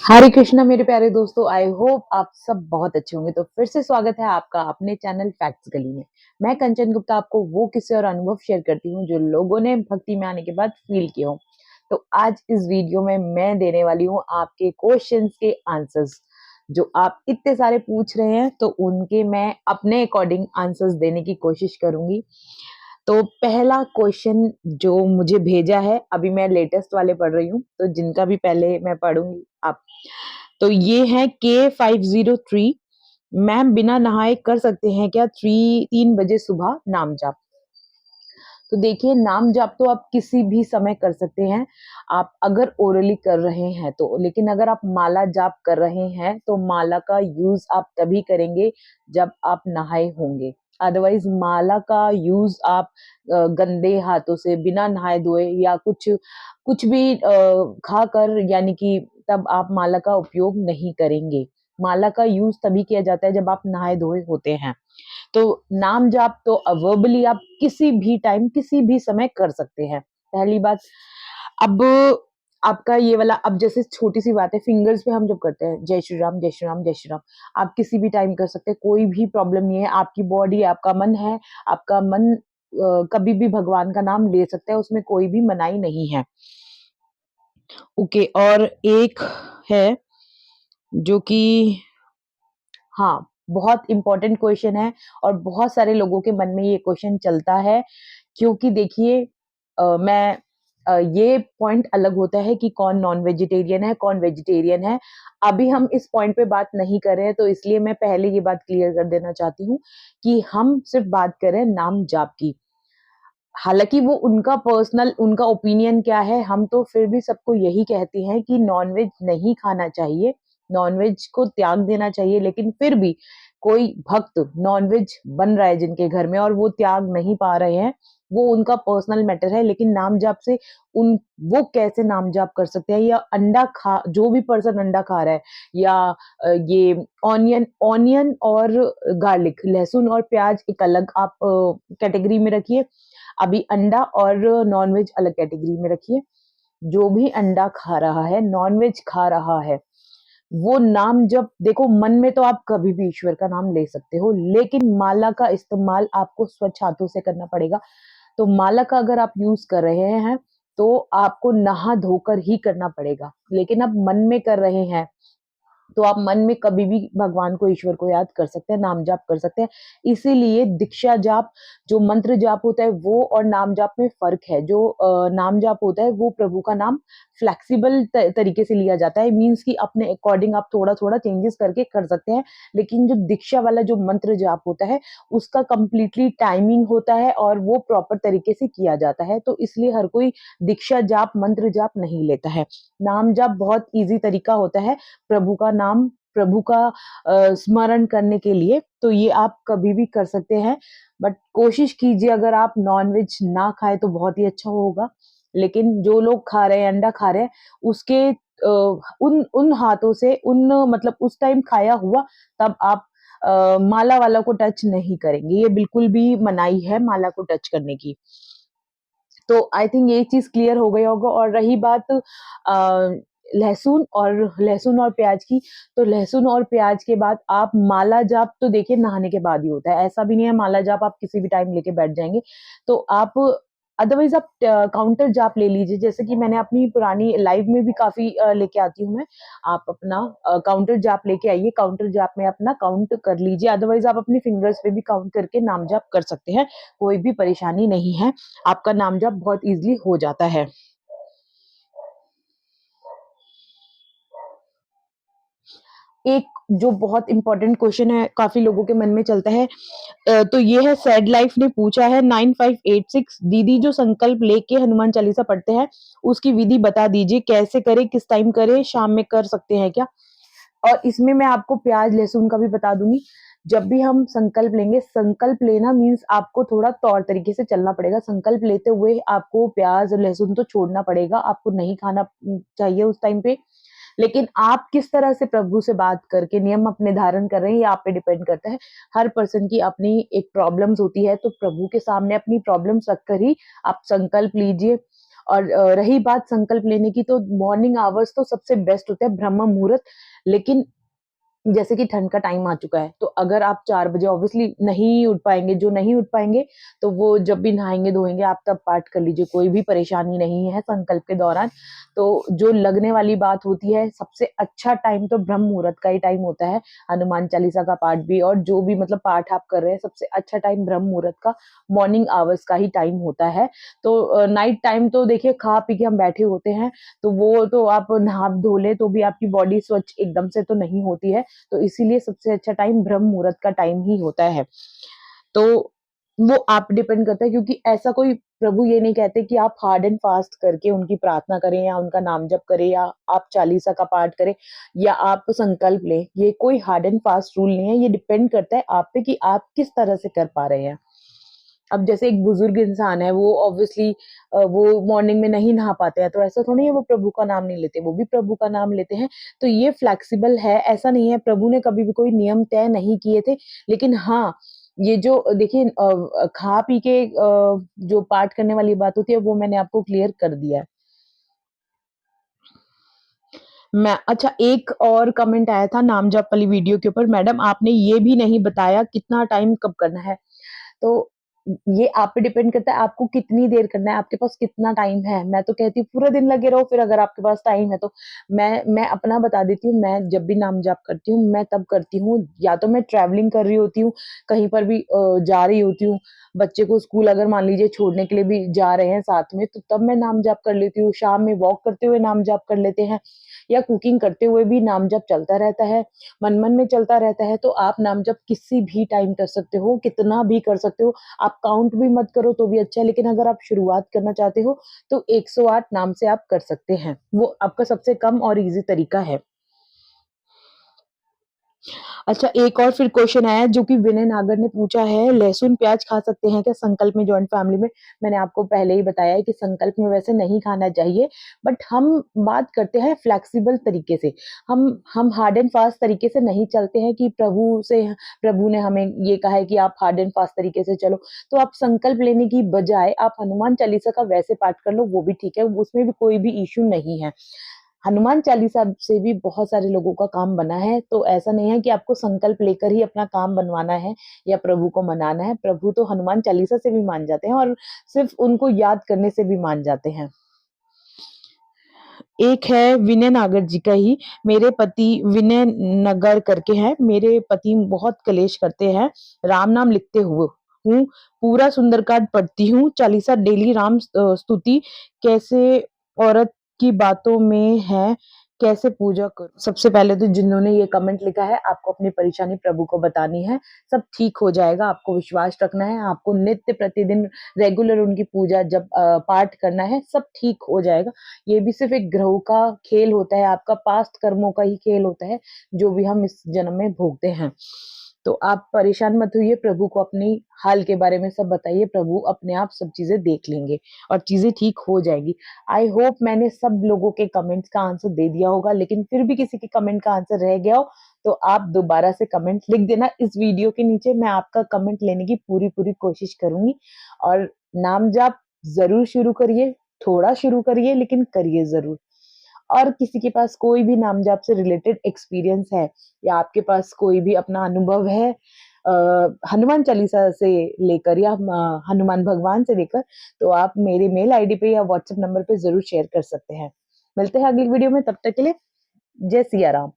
हरे कृष्णा मेरे प्यारे दोस्तों, आई होप आप सब बहुत अच्छे होंगे। तो फिर से स्वागत है आपका अपने चैनल फैक्ट्स गली में। मैं कंचन गुप्ता आपको वो किस्से और अनुभव शेयर करती हूँ जो लोगों ने भक्ति में आने के बाद फील किए हों। तो आज इस वीडियो में मैं देने वाली हूँ आपके क्वेश्चंस के आंसर्स जो आप इतने सारे पूछ रहे हैं, तो उनके मैं अपने अकॉर्डिंग आंसर्स देने की कोशिश करूंगी। तो पहला क्वेश्चन जो मुझे भेजा है, अभी मैं लेटेस्ट वाले पढ़ रही हूँ, तो जिनका भी पहले मैं पढ़ूंगी आप। तो ये है K503। मैम बिना नहाए कर सकते हैं क्या 3 बजे सुबह नाम जाप? तो देखिए, नाम जाप तो आप किसी भी समय कर सकते हैं, आप अगर ओरली कर रहे हैं तो। लेकिन अगर आप माला जाप कर रहे हैं तो माला का यूज आप तभी करेंगे जब आप नहाए होंगे। अदरवाइज माला का यूज आप गंदे हाथों से बिना नहाए धोए या कुछ कुछ भी खाकर, यानी कि तब आप माला का उपयोग नहीं करेंगे। माला का यूज तभी किया जाता है जब आप नहाए धोए होते हैं। तो नाम जाप तो वर्बली आप किसी भी टाइम किसी भी समय कर सकते हैं, पहली बात। अब आपका ये वाला, अब जैसे छोटी सी बात है, फिंगर्स पे हम जब करते हैं जय श्री राम जय श्री राम जय श्री राम, आप किसी भी टाइम कर सकते हैं, कोई भी प्रॉब्लम नहीं है। आपकी बॉडी, आपका मन है, आपका मन कभी भी भगवान का नाम ले सकता है, उसमें कोई भी मनाही नहीं है। ओके, और एक है जो कि, हाँ, बहुत इंपॉर्टेंट क्वेश्चन है और बहुत सारे लोगों के मन में ये क्वेश्चन चलता है, क्योंकि देखिए मैं ये पॉइंट अलग होता है कि कौन नॉन वेजिटेरियन है, कौन वेजिटेरियन है। अभी हम इस पॉइंट पे बात नहीं कर रहे हैं, तो इसलिए मैं पहले ये बात क्लियर कर देना चाहती हूँ कि हम सिर्फ बात कर रहे हैं नाम जाप की। हालाँकि वो उनका पर्सनल, उनका ओपिनियन क्या है, हम तो फिर भी सबको यही कहते हैं कि नॉन-वेज नहीं खाना चाहिए, नॉन-वेज को त्याग देना चाहिए। लेकिन फिर भी कोई भक्त नॉन-वेज बन रहा है जिनके घर में और वो त्याग नहीं पा रहे हैं, वो उनका पर्सनल मैटर है। लेकिन नाम जाप से उन वो कैसे नाम जाप कर सकते हैं, या अंडा खा, जो भी पर्सन अंडा खा रहा है, या ये ऑनियन ऑनियन और गार्लिक, लहसुन और प्याज़ एक अलग आप कैटेगरी में रखिए। अभी अंडा और नॉन-वेज अलग कैटेगरी में रखिए। जो भी अंडा खा रहा है, नॉन-वेज खा रहा है, वो नाम जप, देखो मन में तो आप कभी भी ईश्वर का नाम ले सकते हो, लेकिन माला का इस्तेमाल आपको स्वच्छ हाथों से करना पड़ेगा। तो माला का अगर आप यूज़ कर रहे हैं, तो आपको नहा धोकर ही करना पड़ेगा। लेकिन आप मन में कर रहे हैं, तो आप मन में कभी भी भगवान को, ईश्वर को याद कर सकते हैं, नाम जाप कर सकते हैं। इसीलिए दीक्षा जाप, जो मंत्र जाप होता है, वो और नाम जाप में फ़र्क है। जो नाम जाप होता है, वो प्रभु का नाम फ्लेक्सिबल तरीके से लिया जाता है, मीन्स कि अपने अकॉर्डिंग आप थोड़ा-थोड़ा चेंजेस करके कर सकते हैं। लेकिन जो दीक्षा वाला जो मंत्र जाप होता है, उसका कंप्लीटली टाइमिंग होता है और वो प्रॉपर तरीके से किया जाता है। तो इसलिए हर कोई दीक्षा जाप, मंत्र जाप नहीं लेता है। नाम जाप बहुत ईज़ी तरीका होता है प्रभु का नाम, प्रभु का स्मरण करने के लिए, तो ये आप कभी भी कर सकते हैं। बट कोशिश कीजिए, अगर आप नॉन-वेज ना खाएँ तो बहुत ही अच्छा होगा। लेकिन जो लोग खा रहे हैं, अंडा खा रहे हैं, उसके उन उन हाथों से, उन मतलब उस टाइम खाया हुआ, तब आप माला वाला को टच नहीं करेंगे। ये बिल्कुल भी मनाही है माला को टच करने की। तो आई थिंक ये चीज़ क्लियर हो गई होगा। और रही बात लहसुन और प्याज की, तो लहसुन और प्याज के बाद आप माला जाप, तो देखिए नहाने के बाद ही होता है। ऐसा भी नहीं है माला जाप आप किसी भी टाइम लेके बैठ जाएँगे। तो आप अदरवाइज़ आप काउंटर जाप ले लीजिए, जैसे कि मैंने अपनी पुरानी लाइव में भी काफ़ी लेके आती हूँ मैं। आप अपना काउंटर जाप लेके आइए, काउंटर जाप में अपना काउंट कर लीजिए। अदरवाइज़ आप अपनी फिंगर्स पे भी काउंट करके नाम जाप कर सकते हैं, कोई भी परेशानी नहीं है। आपका नाम जप बहुत ईज़िली हो जाता है। एक जो बहुत इम्पोर्टेंट क्वेश्चन है, काफ़ी लोगों के मन में चलता है, तो ये है, सैड लाइफ ने पूछा है 9586, दीदी जो संकल्प लेके हनुमान चालीसा पढ़ते हैं, उसकी विधि बता दीजिए, कैसे करें, किस टाइम करें, शाम में कर सकते हैं क्या? और इसमें मैं आपको प्याज़, लहसुन का भी बता दूँगी। जब भी हम संकल्प लेंगे, संकल्प लेना मीन्स आपको थोड़ा तौर तरीके से चलना पड़ेगा। संकल्प लेते हुए आपको प्याज़, लहसुन तो छोड़ना पड़ेगा, आपको नहीं खाना चाहिए उस टाइम पे। लेकिन आप किस तरह से प्रभु से बात करके नियम अपने धारण कर रहे हैं, ये आप पे डिपेंड करता है। हर पर्सन की अपनी एक प्रॉब्लम्स होती है, तो प्रभु के सामने अपनी प्रॉब्लम्स रखकर ही आप संकल्प लीजिए। और रही बात संकल्प लेने की, तो मॉर्निंग आवर्स तो सबसे बेस्ट होते हैं, ब्रह्म मुहूर्त। लेकिन जैसे कि ठंड का टाइम आ चुका है, तो अगर आप 4 बजे ऑब्वियसली नहीं उठ पाएँगे, जो नहीं उठ पाएँगे, तो वो जब भी नहाएँगे-धोएँगे, आप तब पाठ कर लीजिए, कोई भी परेशानी नहीं है संकल्प के दौरान। तो जो लगने वाली बात होती है, सबसे अच्छा टाइम तो ब्रह्म मुहूर्त का ही टाइम होता है, हनुमान चालीसा का पाठ भी, और जो भी मतलब पाठ आप कर रहे हैं, सबसे अच्छा टाइम ब्रह्म मुहूर्त का, मॉर्निंग आवर्स का ही टाइम होता है। तो नाइट टाइम तो देखिए खा-पी के हम बैठे होते हैं, तो वो तो आप नहा-धो लें, तो भी आपकी बॉडी स्वच्छ एकदम से तो नहीं होती है। तो इसीलिए सबसे अच्छा टाइम ब्रह्म मुहूर्त का टाइम ही होता है। तो वो आप डिपेंड करता है, क्योंकि ऐसा कोई प्रभु ये नहीं कहते कि आप हार्ड एंड फास्ट करके उनकी प्रार्थना करें या उनका नाम जप करें या आप चालीसा का पाठ करें या आप संकल्प लें। ये कोई हार्ड एंड फास्ट रूल नहीं है, ये डिपेंड करता है आप पे कि आप किस तरह से कर पा रहे हैं। अब जैसे एक बुजुर्ग इंसान है, वो ऑब्वियसली वो मॉर्निंग में नहीं नहा पाते हैं, तो ऐसा थोड़ी है वो प्रभु का नाम नहीं लेते, वो भी प्रभु का नाम लेते हैं। तो ये फ्लेक्सिबल है, ऐसा नहीं है, प्रभु ने कभी भी कोई नियम तय नहीं किए थे। लेकिन हाँ, ये जो देखिए खा पी के जो पाठ करने वाली बात होती है, वो मैंने आपको क्लियर कर दिया है। मैं अच्छा, एक और कमेंट आया था नाम जप वाली वीडियो के ऊपर, मैडम आपने ये भी नहीं बताया कितना टाइम कब करना है। तो ये आप पे डिपेंड करता है आपको कितनी देर करना है, आपके पास कितना टाइम है। मैं तो कहती हूँ पूरा दिन लगे रहो, फिर अगर आपके पास टाइम है तो। मैं अपना बता देती हूँ, मैं जब भी नाम जाप करती हूँ, मैं तब करती हूँ या तो मैं ट्रैवलिंग कर रही होती हूँ, कहीं पर भी जा रही होती हूँ, बच्चे को स्कूल अगर मान लीजिए छोड़ने के लिए भी जा रहे हैं साथ में, तो तब मैं नाम जाप कर लेती हूँ। शाम में वॉक करते हुए नाम जाप कर लेते हैं या कुकिंग करते हुए भी नाम जाप चलता रहता है, मन-मन में चलता रहता है। तो आप नाम जाप किसी भी टाइम कर सकते हो, कितना भी कर सकते हो। आप काउंट भी मत करो तो भी अच्छा है, लेकिन अगर आप शुरुआत करना चाहते हो, तो 108 नाम से आप कर सकते हैं। वो आपका सबसे कम और ईज़ी तरीका है। अच्छा, एक और फिर क्वेश्चन आया है जो कि विनय नागर ने पूछा है, लहसुन प्याज खा सकते हैं क्या संकल्प में जॉइंट फैमिली में? मैंने आपको पहले ही बताया है कि संकल्प में वैसे नहीं खाना चाहिए, बट हम बात करते हैं फ्लेक्सिबल तरीके से। हम हार्ड एंड फास्ट तरीके से नहीं चलते हैं कि प्रभु ने हमें ये कहा है कि आप हार्ड एंड फास्ट तरीके से चलो। तो आप संकल्प लेने की बजाय आप हनुमान चालीसा का वैसे पाठ कर लो, वो भी ठीक है, उसमें भी कोई भी इश्यू नहीं है। हनुमान चालीसा से भी बहुत सारे लोगों का काम बना है, तो ऐसा नहीं है कि आपको संकल्प लेकर ही अपना काम बनवाना है या प्रभु को मनाना है। प्रभु तो हनुमान चालीसा से भी मान जाते हैं और सिर्फ़ उनको याद करने से भी मान जाते हैं। एक है विनय नागर जी का ही, मेरे पति विनय नगर करके हैं, मेरे पति बहुत कलेश करते हैं, राम नाम लिखते हुए हूँ, पूरा सुंदरकांड पढ़ती हूँ, चालीसा डेली राम स्तुति कैसे औरत की बातों में है, कैसे पूजा करूँ? सबसे पहले तो जिन्होंने ये कमेंट लिखा है, आपको अपनी परेशानी प्रभु को बतानी है, सब ठीक हो जाएगा, आपको विश्वास रखना है, आपको नित्य प्रतिदिन रेगुलर उनकी पूजा जब पाठ करना है, सब ठीक हो जाएगा। ये भी सिर्फ़ एक ग्रहों का खेल होता है, आपका पास्ट कर्मों का ही खेल होता है, जो भी हम इस जन्म में भोगते हैं। तो आप परेशान मत होइए, प्रभु को अपनी हाल के बारे में सब बताइए, प्रभु अपने आप सब चीज़ें देख लेंगे और चीज़ें ठीक हो जाएँगी। आई होप मैंने सब लोगों के कमेंट्स का आंसर दे दिया होगा, लेकिन फिर भी किसी के कमेंट का आंसर रह गया हो, तो आप दोबारा से कमेंट लिख देना इस वीडियो के नीचे, मैं आपका कमेंट लेने की पूरी-पूरी कोशिश करूँगी और नाम जाप ज़रूर शुरू करिए, थोड़ा शुरू करिए लेकिन करिए ज़रूर। और किसी के पास कोई भी नाम जाप से रिलेटेड एक्सपीरियंस है या आपके पास कोई भी अपना अनुभव है अ, हनुमान चालीसा से लेकर या हनुमान भगवान से लेकर, तो आप मेरे मेल आईडी पे या व्हाट्सएप नंबर पे ज़रूर शेयर कर सकते हैं। मिलते हैं अगली वीडियो में, तब तक के लिए जय सिया राम।